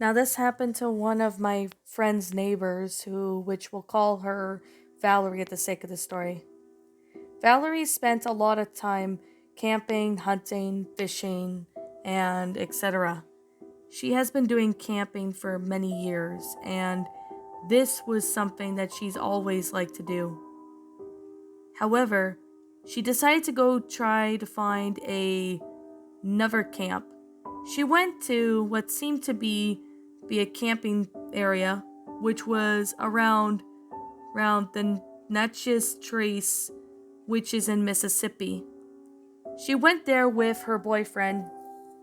Now, this happened to one of my friend's neighbors, which we'll call her Valerie at the sake of the story. Valerie spent a lot of time camping, hunting, fishing, and etc. She has been doing camping for many years, and this was something that she's always liked to do. However, she decided to go try to find another camp. She went to what seemed to be a camping area, which was around the Natchez Trace, which is in Mississippi. She went there with her boyfriend,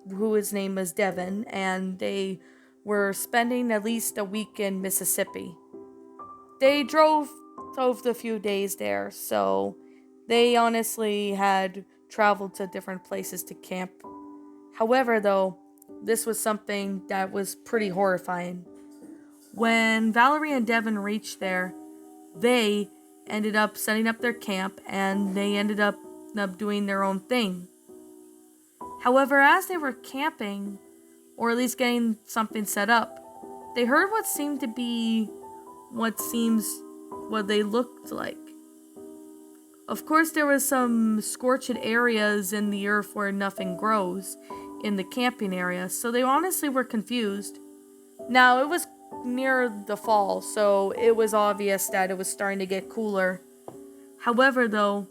who his name was Devin, and they were spending at least a week in Mississippi. They drove a few days there, so they honestly had traveled to different places to camp. However, though, this was something that was pretty horrifying. When Valerie and Devin reached there, they ended up setting up their camp and they ended up doing their own thing. However, as they were camping, or at least getting something set up, they heard what seemed to be what seems what they looked like. Of course, there was some scorched areas in the earth where nothing grows in the camping area, so they honestly were confused. Now, it was near the fall, so it was obvious that it was starting to get cooler. However, though,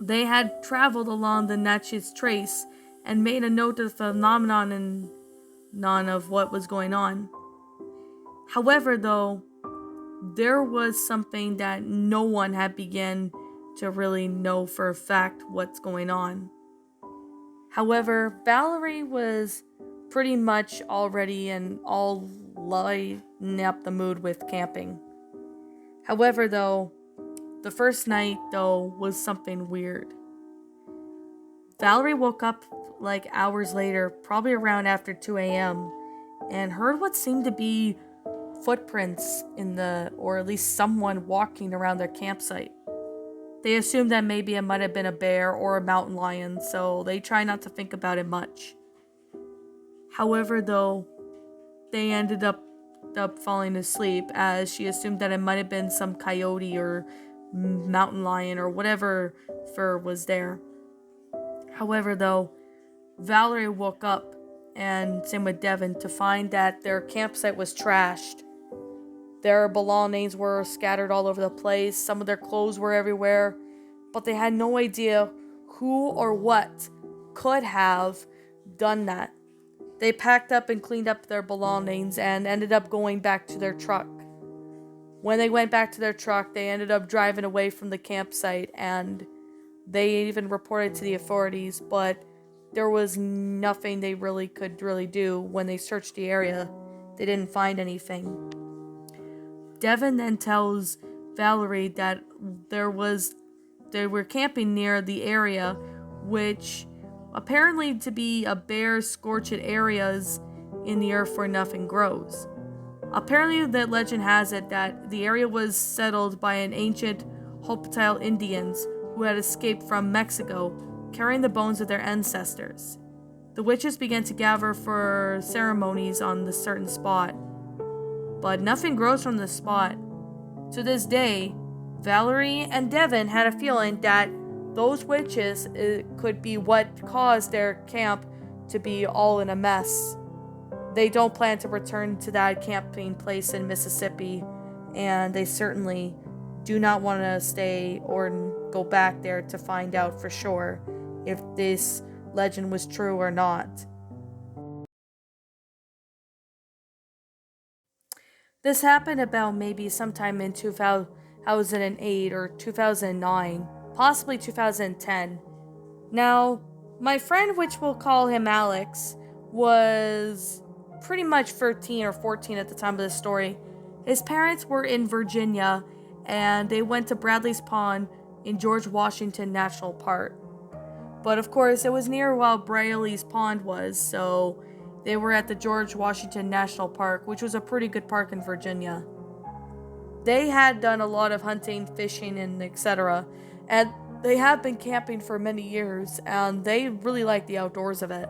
they had traveled along the Natchez Trace and made a note of the phenomenon and none of what was going on. However, though, there was something that no one had begun to really know for a fact what's going on. However, Valerie was pretty much already and all lighting up the mood with camping. However, though, the first night, though, was something weird. Valerie woke up like hours later, probably around after 2 a.m., and heard what seemed to be footprints or at least someone walking around their campsite. They assumed that maybe it might have been a bear or a mountain lion, so they try not to think about it much. However, though, they ended up falling asleep as she assumed that it might have been some coyote or mountain lion or whatever fur was there. However, though, Valerie woke up, and same with Devin, to find that their campsite was trashed. Their belongings were scattered all over the place, some of their clothes were everywhere, but they had no idea who or what could have done that. They packed up and cleaned up their belongings and ended up going back to their truck. When they went back to their truck, they ended up driving away from the campsite and they even reported to the authorities, but there was nothing they could do when they searched the area. They didn't find anything. Devin then tells Valerie that they were camping near the area, which apparently to be a bare scorched areas in the earth where nothing grows. Apparently, that legend has it that the area was settled by an ancient Hopatile Indians who had escaped from Mexico, carrying the bones of their ancestors. The witches began to gather for ceremonies on the certain spot, but nothing grows from the spot. To this day, Valerie and Devin had a feeling that those witches could be what caused their camp to be all in a mess. They don't plan to return to that camping place in Mississippi, and they certainly do not want to stay or go back there to find out for sure if this legend was true or not. This happened about maybe sometime in 2008 or 2009, possibly 2010. Now, my friend, which we'll call him Alex, was pretty much 13 or 14 at the time of the story. His parents were in Virginia and they went to Bradley's Pond in George Washington National Park. But of course, it was near while Bradley's Pond was, so they were at the George Washington National Park, which was a pretty good park in Virginia. They had done a lot of hunting, fishing, and etc. And they have been camping for many years, and they really like the outdoors of it.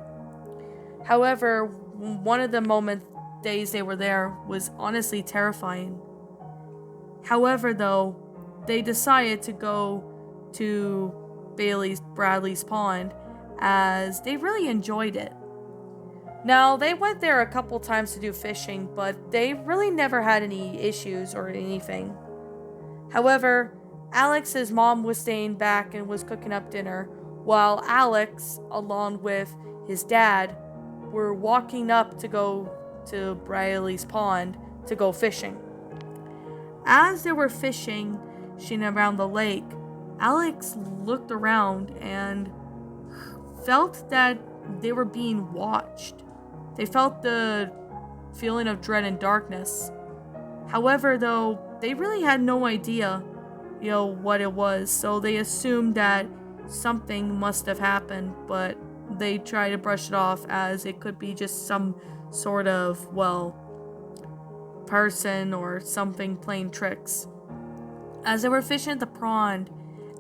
However, one of the moments days they were there was honestly terrifying. However, though, they decided to go to Bradley's Pond as they really enjoyed it. Now, they went there a couple times to do fishing, but they really never had any issues or anything. However, Alex's mom was staying back and was cooking up dinner, while Alex, along with his dad, were walking up to go to Bradley's Pond to go fishing. As they were fishing around the lake, Alex looked around and felt that they were being watched. They felt the feeling of dread and darkness. However, though, they really had no idea, what it was, so they assumed that something must have happened, but they tried to brush it off as it could be just some sort of, person or something playing tricks. As they were fishing at the pond,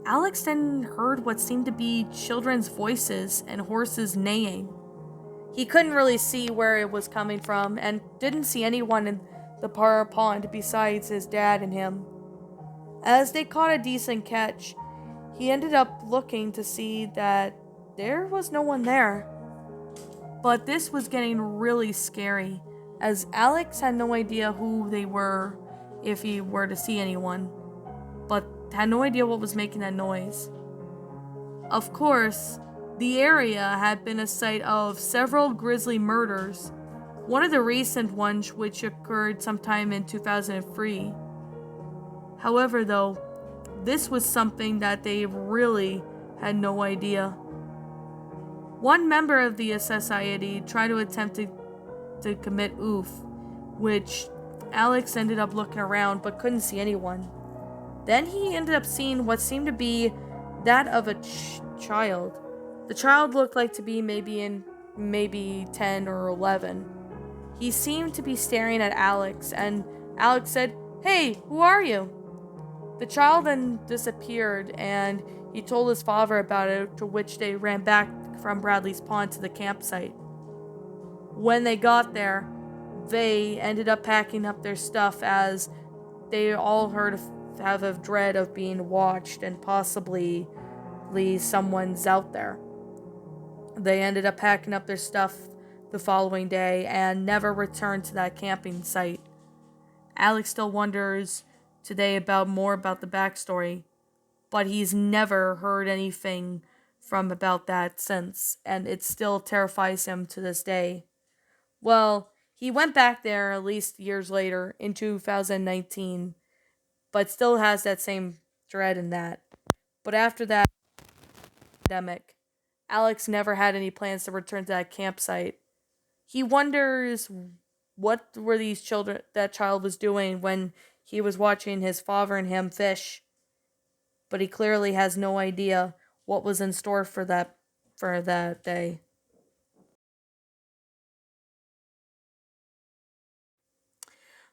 Alex then heard what seemed to be children's voices and horses neighing. He couldn't really see where it was coming from and didn't see anyone in the pond besides his dad and him. As they caught a decent catch, he ended up looking to see that there was no one there. But this was getting really scary, as Alex had no idea who they were if he were to see anyone, but had no idea what was making that noise. Of course, the area had been a site of several grisly murders, one of the recent ones which occurred sometime in 2003. However, though, this was something that they really had no idea. One member of the society tried to attempt to commit oof, which Alex ended up looking around but couldn't see anyone. Then he ended up seeing what seemed to be that of a child. The child looked like to be maybe 10 or 11. He seemed to be staring at Alex, and Alex said, "Hey, who are you?" The child then disappeared, and he told his father about it, to which they ran back from Bradley's Pond to the campsite. When they got there, they ended up packing up their stuff as they all have a dread of being watched and possibly someone's out there. They ended up packing up their stuff the following day and never returned to that camping site. Alex still wonders today more about the backstory, but he's never heard anything about that since, and it still terrifies him to this day. Well, he went back there at least years later in 2019, but still has that same dread in that. But after that pandemic, Alex never had any plans to return to that campsite. He wonders what were that child was doing when he was watching his father and him fish. But he clearly has no idea what was in store for that day.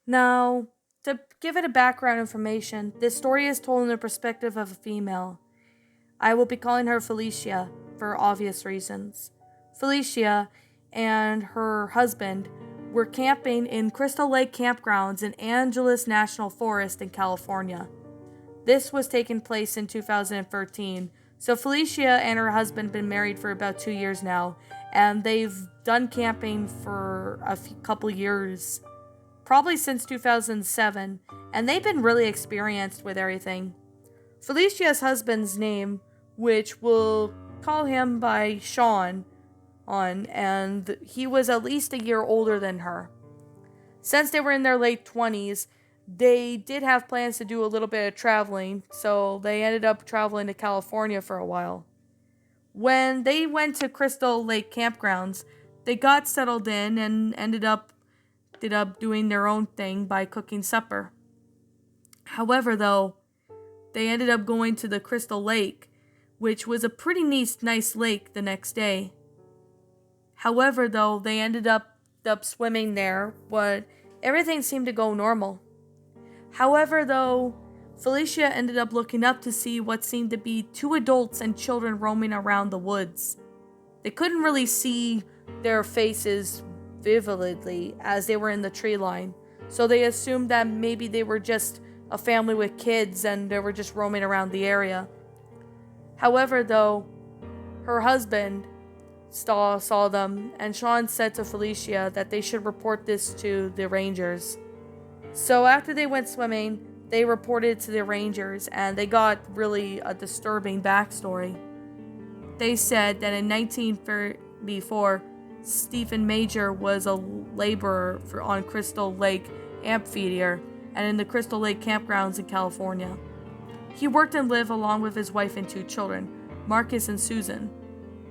Now, to give it a background information, this story is told in the perspective of a female. I will be calling her Felicia for obvious reasons. Felicia and her husband were camping in Crystal Lake Campgrounds in Angeles National Forest in California. This was taking place in 2013, so Felicia and her husband have been married for about 2 years now, and they've done camping for a couple years, probably since 2007, and they've been really experienced with everything. Felicia's husband's name, which we'll call him by Sean, and he was at least a year older than her. Since they were in their late 20s, they did have plans to do a little bit of traveling, so they ended up traveling to California for a while. When they went to Crystal Lake Campgrounds, they got settled in and ended up doing their own thing by cooking supper. However, though, they ended up going to the Crystal Lake, which was a pretty nice lake the next day. However, though, they ended up swimming there, but everything seemed to go normal. However, though, Felicia ended up looking up to see what seemed to be 2 adults and children roaming around the woods. They couldn't really see their faces vividly as they were in the tree line. So they assumed that maybe they were just a family with kids and they were just roaming around the area. However, though, her husband saw them, and Sean said to Felicia that they should report this to the rangers. So after they went swimming, they reported to the rangers, and they got really a disturbing backstory. They said that in 1934, Stephen Major was a laborer on Crystal Lake Amphitheater and in the Crystal Lake campgrounds in California. He worked and lived along with his wife and 2 children, Marcus and Susan.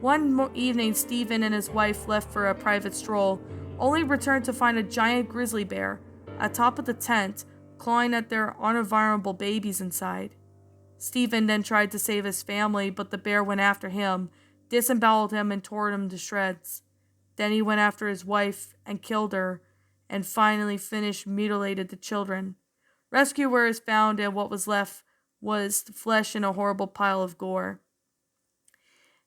One evening, Stephen and his wife left for a private stroll, only returned to find a giant grizzly bear atop of the tent, clawing at their unenvironable babies inside. Stephen then tried to save his family, but the bear went after him, disemboweled him, and tore him to shreds. Then he went after his wife and killed her, and finally mutilated the children. Rescuers found, and what was left was flesh and a horrible pile of gore.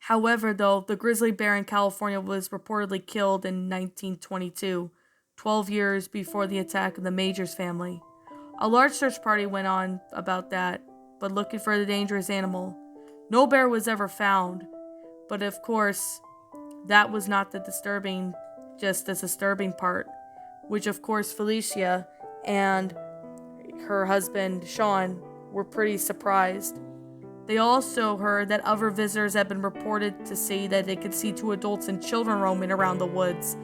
However, though, the grizzly bear in California was reportedly killed in 1922, 12 years before the attack of the Majors family. A large search party went on about that, but looking for the dangerous animal. No bear was ever found, but of course, that was not the disturbing part, which of course Felicia and her husband Sean were pretty surprised. They also heard that other visitors had been reported to say that they could see 2 adults and children roaming around the woods,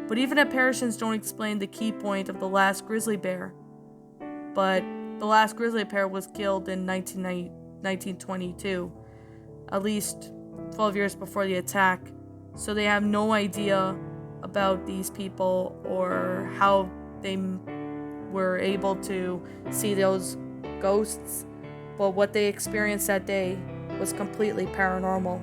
but even apparitions don't explain the key point of the last grizzly bear. But the last grizzly bear was killed in 1922, at least 12 years before the attack, so they have no idea about these people or how they were able to see those ghosts, but what they experienced that day was completely paranormal.